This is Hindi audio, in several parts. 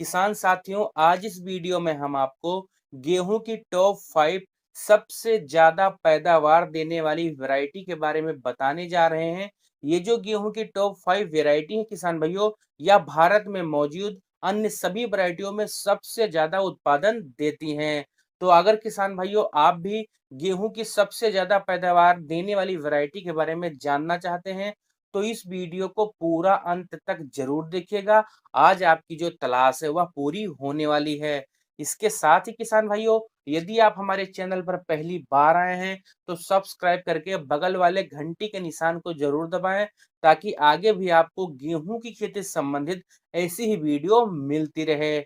किसान साथियों, आज इस वीडियो में हम आपको गेहूं की टॉप 5 सबसे ज्यादा पैदावार देने वाली वैरायटी के बारे में बताने जा रहे हैं। ये जो गेहूं की टॉप 5 वैरायटी है किसान भाइयों, यह भारत में मौजूद अन्य सभी वैरायटियों में सबसे ज्यादा उत्पादन देती हैं। तो अगर किसान भाइयों आप भी गेहूं की सबसे ज्यादा पैदावार देने वाली वैरायटी के बारे में जानना चाहते हैं, तो इस वीडियो को पूरा अंत तक जरूर देखिएगा। आज आपकी जो तलाश है वह पूरी होने वाली है। इसके साथ ही किसान भाइयों, यदि आप हमारे चैनल पर पहली बार आए हैं तो सब्सक्राइब करके बगल वाले घंटी के निशान को जरूर दबाएं, ताकि आगे भी आपको गेहूं की खेती से संबंधित ऐसी ही वीडियो मिलती रहे।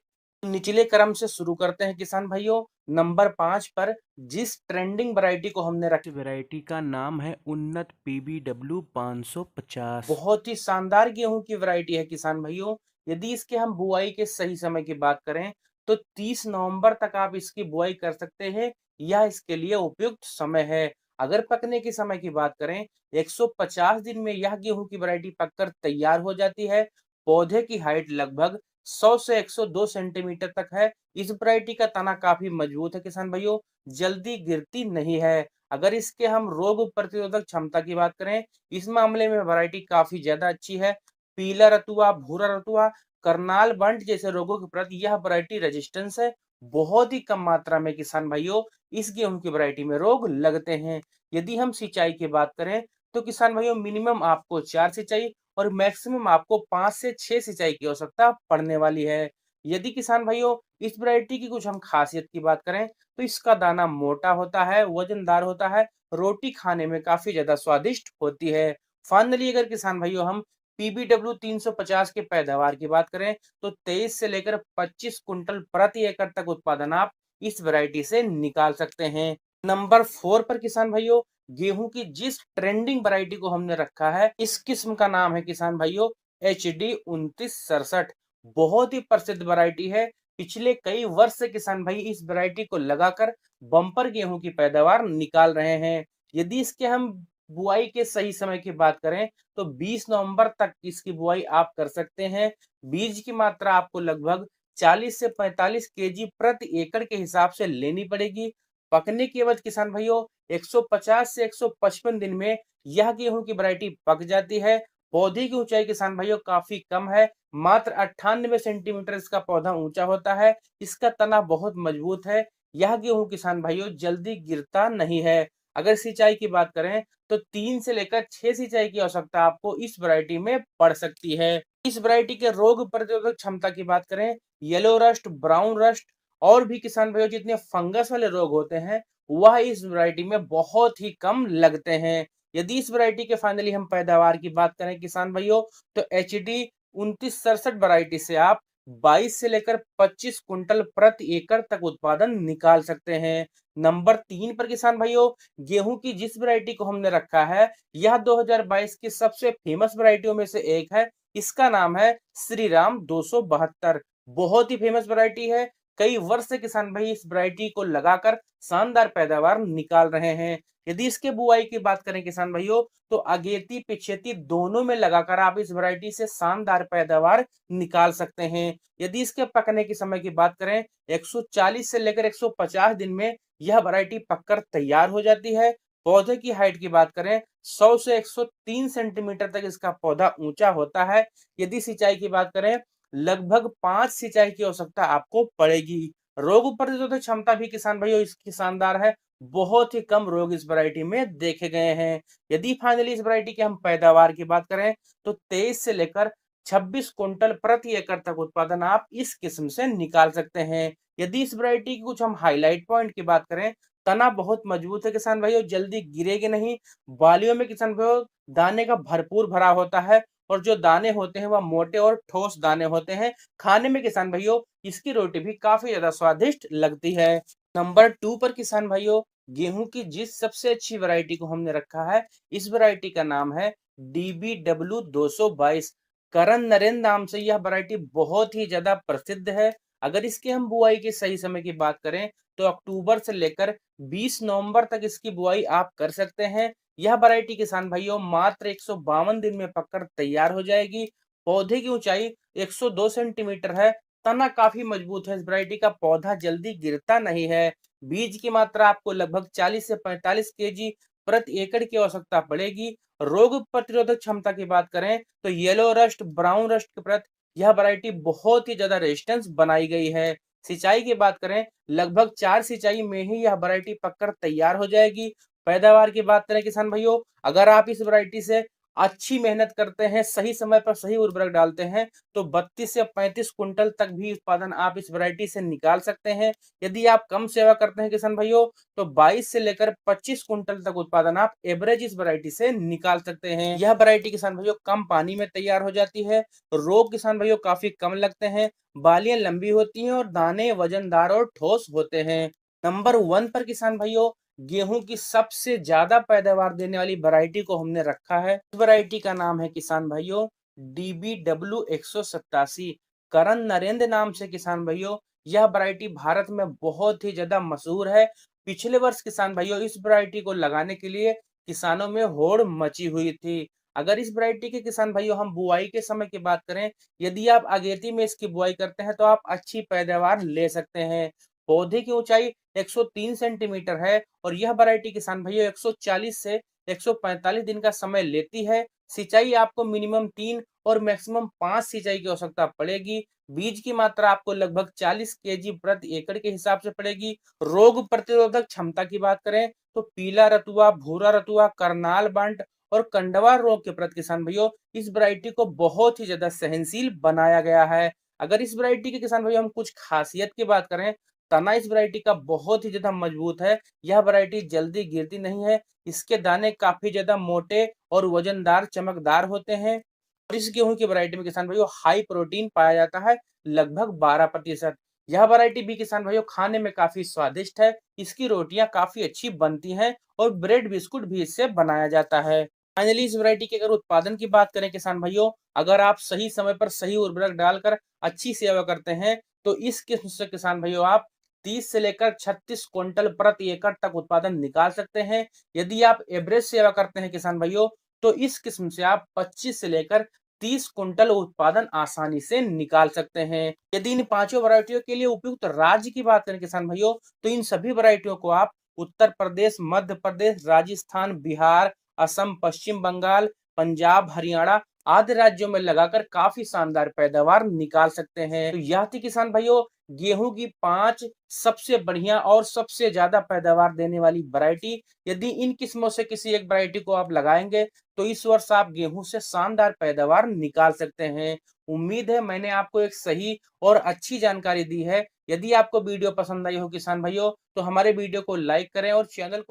निचले क्रम से शुरू करते हैं किसान भाइयों। नंबर 5 पर जिस ट्रेंडिंग वैरायटी को हमने रखा, वैरायटी का नाम है उन्नत PBW 550। बहुत ही शानदार गेहूं की वैरायटी है किसान भाइयों। यदि इसके हम बुआई के सही समय की बात करें तो 30 नवंबर तक आप इसकी बुआई कर सकते हैं। यह इसके लिए उपयुक्त समय है। अगर पकने के समय की बात करें, 150 दिन में यह गेहूं की वैरायटी पककर तैयार हो जाती है। पौधे की हाइट लगभग 100 से 102 सेंटीमीटर तक है। इस वैरायटी का तना काफी मजबूत है किसान भाइयों, जल्दी गिरती नहीं है। अगर इसके हम रोग प्रतिरोधक क्षमता की बात करें, इस मामले में वैरायटी काफी ज्यादा अच्छी है। पीला रतुआ, भूरा रतुआ, करनाल बंट जैसे रोगों के प्रति यह वैरायटी रेजिस्टेंस है। बहुत ही कम मात्रा में किसान भाइयों इस गेहूं की वैरायटी में रोग लगते हैं। यदि हम सिंचाई की बात करें तो किसान भाइयों मिनिमम आपको 4 सिंचाई और मैक्सिमम आपको 5 से 6 सिंचाई की आवश्यकता पड़ने वाली है। यदि किसान भाइयों इस वैरायटी की कुछ हम खासियत की बात करें तो इसका दाना मोटा होता है, वजनदार होता है, रोटी खाने में काफी ज्यादा स्वादिष्ट होती है। फाइनली अगर किसान भाइयों हम पीबीडब्ल्यू 350 के पैदावार की बात करें तो 23 से लेकर 25 कुंटल प्रति एकड़ तक उत्पादन आप इस वैरायटी से निकाल सकते हैं। नंबर 4 पर किसान भाइयों गेहूं की जिस ट्रेंडिंग वैरायटी को हमने रखा है, इस किस्म का नाम है किसान भाइयों HD 2967। बहुत ही प्रसिद्ध वैरायटी है। पिछले कई वर्ष से किसान भाई इस वैरायटी को लगाकर बम्पर गेहूं की पैदावार निकाल रहे हैं। यदि इसके हम बुआई के सही समय की बात करें तो 20 नवंबर तक इसकी बुआई आप कर सकते हैं। बीज की मात्रा आपको लगभग 40 से 45 केजी प्रति एकड़ के हिसाब से लेनी पड़ेगी। पकने के बाद किसान भाइयों 150 से 155 दिन में यह गेहूं की वैरायटी पक जाती है। पौधे की ऊंचाई किसान भाइयों काफी कम है, मात्र 98 सेंटीमीटर इसका पौधा ऊंचा होता है। इसका तना बहुत मजबूत है। यह गेहूं किसान भाइयों जल्दी गिरता नहीं है। अगर सिंचाई की बात करें तो 3 से लेकर 6 सिंचाई की आवश्यकता आपको इस वैरायटी में पड़ सकती है। इस वैरायटी के रोग प्रतिरोधक क्षमता की बात करें, येलो रस्ट, ब्राउन रस्ट और भी किसान भाइयों जितने फंगस वाले रोग होते हैं वह इस वैरायटी में बहुत ही कम लगते हैं। यदि इस वैरायटी के फाइनली हम पैदावार की बात करें किसान भाइयों तो HD 2967 वैरायटी से आप 22 से लेकर 25 कुंटल प्रति एकड़ तक उत्पादन निकाल सकते हैं। नंबर 3 पर किसान भाइयों गेहूं की जिस वैरायटी को हमने रखा है, यह 2022 की सबसे फेमस वैरायटियों में से एक है। इसका नाम है श्री राम 272। बहुत ही फेमस वैरायटी है। कई वर्ष से किसान भाई इस वैरायटी को लगाकर शानदार पैदावार निकाल रहे हैं। यदि इसके बुआई की बात करें किसान भाइयों तो अगेती पिछेती दोनों में लगाकर आप इस वैरायटी से शानदार पैदावार निकाल सकते हैं। यदि इसके पकने के समय की बात करें 140 से लेकर 150 दिन में यह वैरायटी पककर तैयार हो जाती है। पौधे की हाइट की बात करें 100 से 103 सेंटीमीटर तक इसका पौधा ऊंचा होता है। यदि सिंचाई की बात करें लगभग 5 सिंचाई की आवश्यकता आपको पड़ेगी। रोग प्रतिरोधक क्षमता भी किसान भाइयों इसकी शानदार है। बहुत ही कम रोग इस वैरायटी में देखे गए हैं। यदि फाइनली इस वैरायटी की हम पैदावार की बात करें तो 23 से लेकर 26 कुंटल प्रति एकड़ तक उत्पादन आप इस किस्म से निकाल सकते हैं। यदि इस वैरायटी की कुछ हम हाईलाइट पॉइंट की बात करें, तना बहुत मजबूत है किसान भाइयों, जल्दी गिरेगी नहीं। बालियों में किसान भाइयों दाने का भरपूर भरा होता है और जो दाने होते हैं वह मोटे और ठोस दाने होते हैं। खाने में किसान भाइयों इसकी रोटी भी काफी ज्यादा स्वादिष्ट लगती है। नंबर 2 पर किसान भाइयों गेहूं की जिस सबसे अच्छी वैरायटी को हमने रखा है, इस वैरायटी का नाम है DBW 222। करण नरेन नाम से यह वैरायटी बहुत ही ज्यादा प्रसिद्ध है। अगर इसके हम बुआई के सही समय की बात करें तो अक्टूबर से लेकर 20 नवंबर तक इसकी बुआई आप कर सकते हैं। यह वैरायटी किसान भाइयों मात्र 152 दिन में पककर तैयार हो जाएगी। पौधे की ऊंचाई 102 सेंटीमीटर है। तना काफ़ी मजबूत है इस वैरायटी का, पौधा जल्दी गिरता नहीं है। बीज की मात्रा आपको लगभग 40 से 45 केजी प्रति एकड़ की आवश्यकता पड़ेगी। रोग प्रतिरोधक क्षमता की बात करें तो येलो रस्ट, ब्राउन रस्ट के प्रति यह वैरायटी बहुत ही ज़्यादा रेजिस्टेंस बनाई गई है। सिंचाई की बात करें, लगभग 4 सिंचाई में ही यह वैरायटी पककर तैयार हो जाएगी। पैदावार की बात करें किसान भाइयों, अगर आप इस वैरायटी से अच्छी मेहनत करते हैं, सही समय पर सही उर्वरक डालते हैं, तो 32 से 35 कुंटल तक भी उत्पादन आप इस वैरायटी से निकाल सकते हैं। यदि आप कम सेवा करते हैं किसान भाइयों, तो 22 से लेकर 25 कुंटल तक उत्पादन आप एवरेज इस वैरायटी से निकाल सकते हैं। यह वैरायटी किसान भाइयों कम पानी में तैयार हो जाती है। रोग किसान भाइयों काफी कम लगते हैं। बालियां लंबी होती हैं और दाने वजनदार और ठोस होते हैं। नंबर 1 पर किसान भाइयों गेहूं की सबसे ज्यादा पैदावार देने वाली वैरायटी को हमने रखा है। इस वैरायटी का नाम है किसान भाइयों DBW 187। करण नरेंद्र नाम से किसान भाइयों यह वैरायटी भारत में बहुत ही ज्यादा मशहूर है। पिछले वर्ष किसान भाइयों इस वैरायटी को लगाने के लिए किसानों में होड़ मची हुई थी। अगर इस वैरायटी के किसान भाइयों हम बुआई के समय की बात करें, यदि आप अगेती में इसकी बुआई करते हैं तो आप अच्छी पैदावार ले सकते हैं। पौधे की ऊंचाई 103 सेंटीमीटर है और यह वैरायटी किसान भाइयों 140 से 145 दिन का समय लेती है। सिंचाई आपको मिनिमम 3 और मैक्सिमम 5 सिंचाई की आवश्यकता पड़ेगी। बीज की मात्रा आपको लगभग 40 केजी प्रति एकड़ के हिसाब से पड़ेगी। रोग प्रतिरोधक क्षमता की बात करें तो पीला रतुआ, भूरा रतुआ, करनाल बंट और कंडवा रोग के प्रति किसान भाइयों इस वैरायटी को बहुत ही ज्यादा सहनशील बनाया गया है। अगर इस वैरायटी के किसान भाइयों हम कुछ खासियत की बात करें, तना इस वैरायटी का बहुत ही ज्यादा मजबूत है। यह वैरायटी जल्दी गिरती नहीं है। इसके दाने काफी ज्यादा मोटे और वजनदार चमकदार होते हैं। और इस गेहूं की वैरायटी में किसान भाइयों हाई प्रोटीन पाया जाता है, लगभग 12%। यह वैरायटी भी किसान भाइयों खाने में काफी स्वादिष्ट है। इसकी रोटियां काफी अच्छी बनती हैं और ब्रेड बिस्कुट भी इससे बनाया जाता है। फाइनली इस वैरायटी के अगर उत्पादन की बात करें किसान भाइयों, अगर आप सही समय पर सही उर्वरक डालकर अच्छी सेवा करते हैं तो इस किस्म से किसान भाइयों आप 30 से लेकर 36 क्विंटल प्रति एकड़ तक उत्पादन निकाल सकते हैं। यदि आप एवरेज सेवा करते हैं किसान भाइयों, तो इस किस्म से आप 25 से लेकर 30 कुंटल उत्पादन आसानी से निकाल सकते हैं। यदि इन पांचों वैरायटियों के लिए उपयुक्त राज्य की बात करें किसान भाइयों, तो इन सभी वैरायटियों को आप उत्तर प्रदेश, मध्य प्रदेश, राजस्थान, बिहार, असम, पश्चिम बंगाल, पंजाब, हरियाणा आदि राज्यों में लगाकर काफी शानदार पैदावार निकाल सकते हैं। तो यह थी किसान भाइयों गेहूं की 5 सबसे बढ़िया और सबसे ज्यादा पैदावार देने वाली वैरायटी। यदि इन किस्मों से किसी एक वैरायटी को आप लगाएंगे तो इस वर्ष आप गेहूं से शानदार पैदावार निकाल सकते हैं। उम्मीद है मैंने आपको एक सही और अच्छी जानकारी दी है। यदि आपको वीडियो पसंद आई हो किसान भाइयों, तो हमारे वीडियो को लाइक करें और चैनल को